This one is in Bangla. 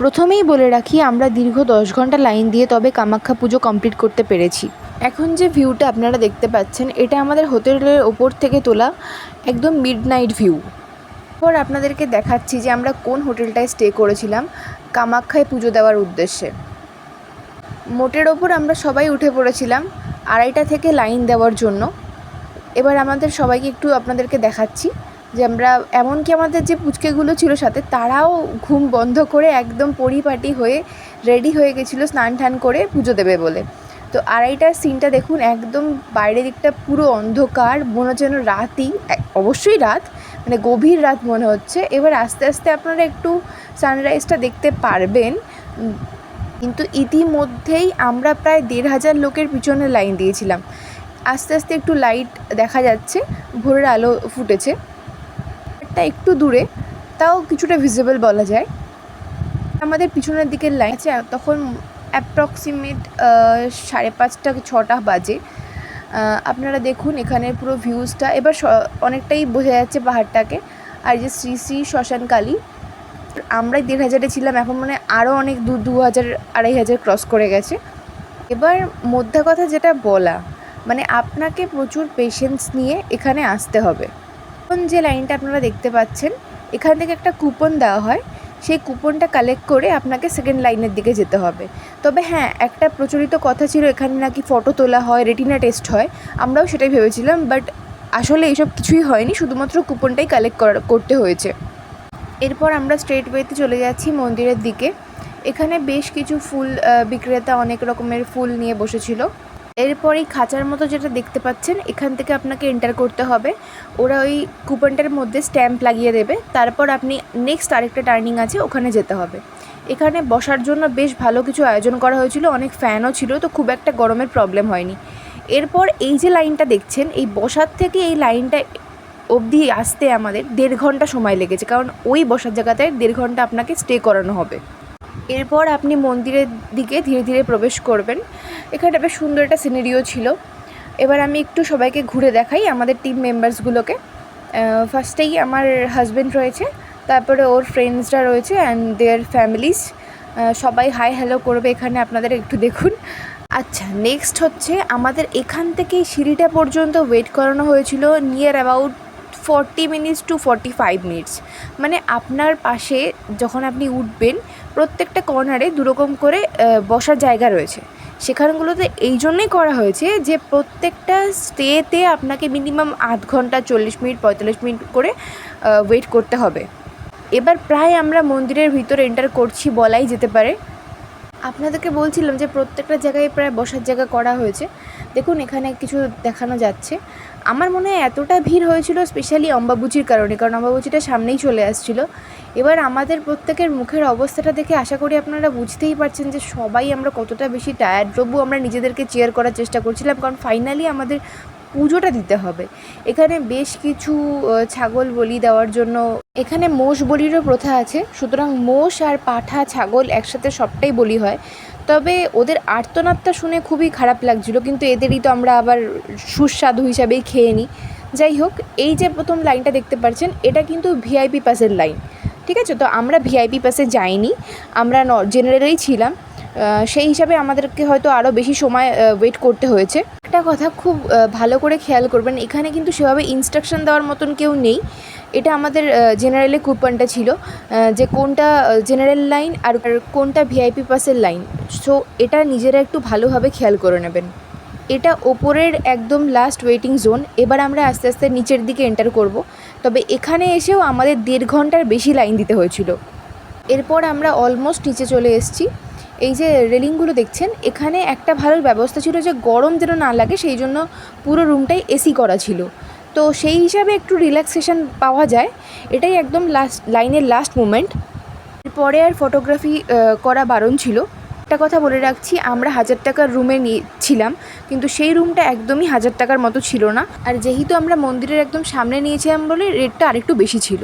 প্রথমেই বলে রাখি, আমরা দীর্ঘ 10 ঘন্টা লাইন দিয়ে তবে কামাখ্যা পুজো কমপ্লিট করতে পেরেছি। এখন যে ভিউটা আপনারা দেখতে পাচ্ছেন, এটা আমাদের হোটেলের ওপর থেকে তোলা একদম মিডনাইট ভিউ। এরপর আপনাদেরকে দেখাচ্ছি যে আমরা কোন হোটেলটায় স্টে করেছিলাম কামাখ্যায় পুজো দেওয়ার উদ্দেশ্যে। মোটের ওপর আমরা সবাই উঠে পড়েছিলাম 2:30 থেকে লাইন দেওয়ার জন্য। এবার আমাদের সবাইকে একটু আপনাদেরকে দেখাচ্ছি যে আমরা, এমনকি আমাদের যে পুচকেগুলো ছিল সাথে, তারাও ঘুম বন্ধ করে একদম পরিপাটি হয়ে রেডি হয়ে গেছিলো স্নান টান করে পুজো দেবে বলে। তো 2:30টার সিনটা দেখুন, একদম বাইরের দিকটা পুরো অন্ধকার, মনে হচ্ছে যেন রাতই, অবশ্যই রাত, মানে গভীর রাত মনে হচ্ছে। এবার আস্তে আস্তে আপনারা একটু সানরাইজটা দেখতে পারবেন, কিন্তু ইতিমধ্যেই আমরা প্রায় 1,500 লোকের পিছনে লাইন দিয়েছিলাম। আস্তে আস্তে একটু লাইট দেখা যাচ্ছে, ভোরের আলো ফুটেছে, এটা একটু দূরে, তাও কিছুটা ভিজিবল বলা যায়। আমাদের পিছনের দিকের লাইন আছে, তখন অ্যাপ্রক্সিমেট 5:30-6টা বাজে। আপনারা দেখুন এখানের পুরো ভিউজটা, এবার অনেকটাই বোঝা যাচ্ছে পাহাড়টাকে। আর যে শ্রী শ্রী শ্মশানকালী, আমরাই 1,500-এ ছিলাম, এখন মানে আরও অনেক দূর, 2,000-2,500 ক্রস করে গেছে। এবার মধ্যে কথা যেটা বলা, মানে আপনাকে প্রচুর পেশেন্স নিয়ে এখানে আসতে হবে। এখন যে লাইনটা আপনারা দেখতে পাচ্ছেন, এখান থেকে একটা কুপন দেওয়া হয়, সেই কুপনটা কালেক্ট করে আপনাকে সেকেন্ড লাইনের দিকে যেতে হবে। তবে হ্যাঁ, একটা প্রচলিত কথা ছিল এখানে নাকি ফটো তোলা হয়, রেটিনা টেস্ট হয়, আমরাও সেটাই ভেবেছিলাম, বাট আসলে এইসব কিছুই হয়নি, শুধুমাত্র কুপনটাই কালেক্ট করতে হয়েছে। এরপর আমরা স্ট্রেট ওয়েতে চলে যাচ্ছি মন্দিরের দিকে। এখানে বেশ কিছু ফুল বিক্রেতা অনেক রকমের ফুল নিয়ে বসেছিল। এরপর এই খাঁচার মতো যেটা দেখতে পাচ্ছেন, এখান থেকে আপনাকে এন্টার করতে হবে। ওরা ওই কুপনটার মধ্যে স্ট্যাম্প লাগিয়ে দেবে, তারপর আপনি নেক্সট আরেকটা টার্নিং আছে, ওখানে যেতে হবে। এখানে বসার জন্য বেশ ভালো কিছু আয়োজন করা হয়েছিল, অনেক ফ্যানও ছিল, তো খুব একটা গরমের প্রবলেম হয়নি। এরপর এই যে লাইনটা দেখছেন, এই বসার থেকে এই লাইনটা অবধি আসতে আমাদের 1.5 ঘন্টা সময় লেগেছে, কারণ ওই বসার জায়গাটায় 1.5 ঘন্টা আপনাকে স্টে করানো হবে। এরপর আপনি মন্দিরের দিকে ধীরে ধীরে প্রবেশ করবেন। এখানে বেশ সুন্দর একটা সিনারিও ছিল। এবার আমি একটু সবাইকে ঘুরে দেখাই, আমাদের টিম মেম্বার্সগুলোকে। ফার্স্টেই আমার হাজব্যান্ড রয়েছে, তারপরে ওর ফ্রেন্ডসরা রয়েছে অ্যান্ড দেয়ার ফ্যামিলিজ। সবাই হাই হ্যালো করবে এখানে, আপনাদের একটু দেখুন। আচ্ছা, নেক্সট হচ্ছে আমাদের এখান থেকে সিঁড়িটা পর্যন্ত ওয়েট করানো হয়েছিল near about 40 minutes to 45 minutes. মানে আপনার পাশে যখন আপনি উঠবেন, প্রত্যেকটা কর্নারে দুরকম করে বসার জায়গা রয়েছে। সেখানগুলোতে এই জন্যই করা হয়েছে যে প্রত্যেকটা স্টেতে আপনাকে মিনিমাম 0.5 ঘন্টা, 40 মিনিট, 45 মিনিট করে ওয়েট করতে হবে। এবার প্রায় আমরা মন্দিরের ভিতরে এন্টার করছি বলাই যেতে পারে। আপনাদেরকে বলছিলাম যে প্রত্যেকটা জায়গায় প্রায় বসার জায়গা করা হয়েছে। দেখুন এখানে কিছু দেখানো যাচ্ছে। আমার মনে হয় এতটা ভিড় হয়েছিল স্পেশালি অম্বাবুচির কারণে, কারণ অম্বাবুচিটা সামনেই চলে আসছিল। এবার আমাদের প্রত্যেকের মুখের অবস্থাটা দেখে আশা করি আপনারা বুঝতেই পারছেন যে সবাই আমরা কতটা বেশি টায়ার্ড। তবুও আমরা নিজেদেরকে চেয়ার করার চেষ্টা করছিলাম, কারণ ফাইনালি আমাদের পুজোটা দিতে হবে। এখানে বেশ কিছু ছাগল বলি দেওয়ার জন্য, এখানে মোষ বলিরও প্রথা আছে, সুতরাং মোষ আর পাঠা, ছাগল একসাথে সবটাই বলি হয়। তবে ওদের আর্তনাদটা শুনে খুবই খারাপ লাগছিল, কিন্তু এদেরই তো আমরা আবার সুস্বাদু হিসাবেই খেয়ে নিই। যাই হোক, এই যে প্রথম লাইনটা দেখতে পাচ্ছেন, এটা কিন্তু ভিআইপি পাসের লাইন, ঠিক আছে? তো আমরা ভিআইপি পাসে যাইনি, আমরা জেনারেলেই ছিলাম। সেই হিসাবে আমাদেরকে হয়তো আরও বেশি সময় ওয়েট করতে হয়েছে। একটা কথা খুব ভালো করে খেয়াল করবেন, এখানে কিন্তু সেভাবে ইনস্ট্রাকশন দেওয়ার মতন কেউ নেই। এটা আমাদের জেনারেলে কুপনটা ছিল যে কোনটা জেনারেল লাইন আর কোনটা ভিআইপি পাসের লাইন। সো এটা নিজেরা একটু ভালোভাবে খেয়াল করে নেবেন। এটা ওপরের একদম লাস্ট ওয়েটিং জোন। এবার আমরা আস্তে আস্তে নিচের দিকে এন্টার করব। তবে এখানে এসেও আমাদের 1.5 ঘন্টার বেশি লাইন দিতে হয়েছিল। এরপর আমরা অলমোস্ট নিচে চলে এসেছি। এই যে রেলিংগুলো দেখছেন, এখানে একটা ভালো ব্যবস্থা ছিল যে গরম যেন না লাগে, সেই জন্য পুরো রুমটাই এসি করা ছিল। তো সেই হিসাবে একটু রিল্যাক্সেশন পাওয়া যায়। এটাই একদম লাইনের লাস্ট মোমেন্ট। এরপরে আর ফটোগ্রাফি করা বারণ ছিল। একটা কথা বলে রাখছি, আমরা 1000 টাকার রুমে নিয়েছিলাম, কিন্তু সেই রুমটা একদমই 1000 টাকার মতো ছিল না। আর যেহেতু আমরা মন্দিরের একদম সামনে নিয়েছিলাম বলে রেটটা আরেকটু বেশি ছিল।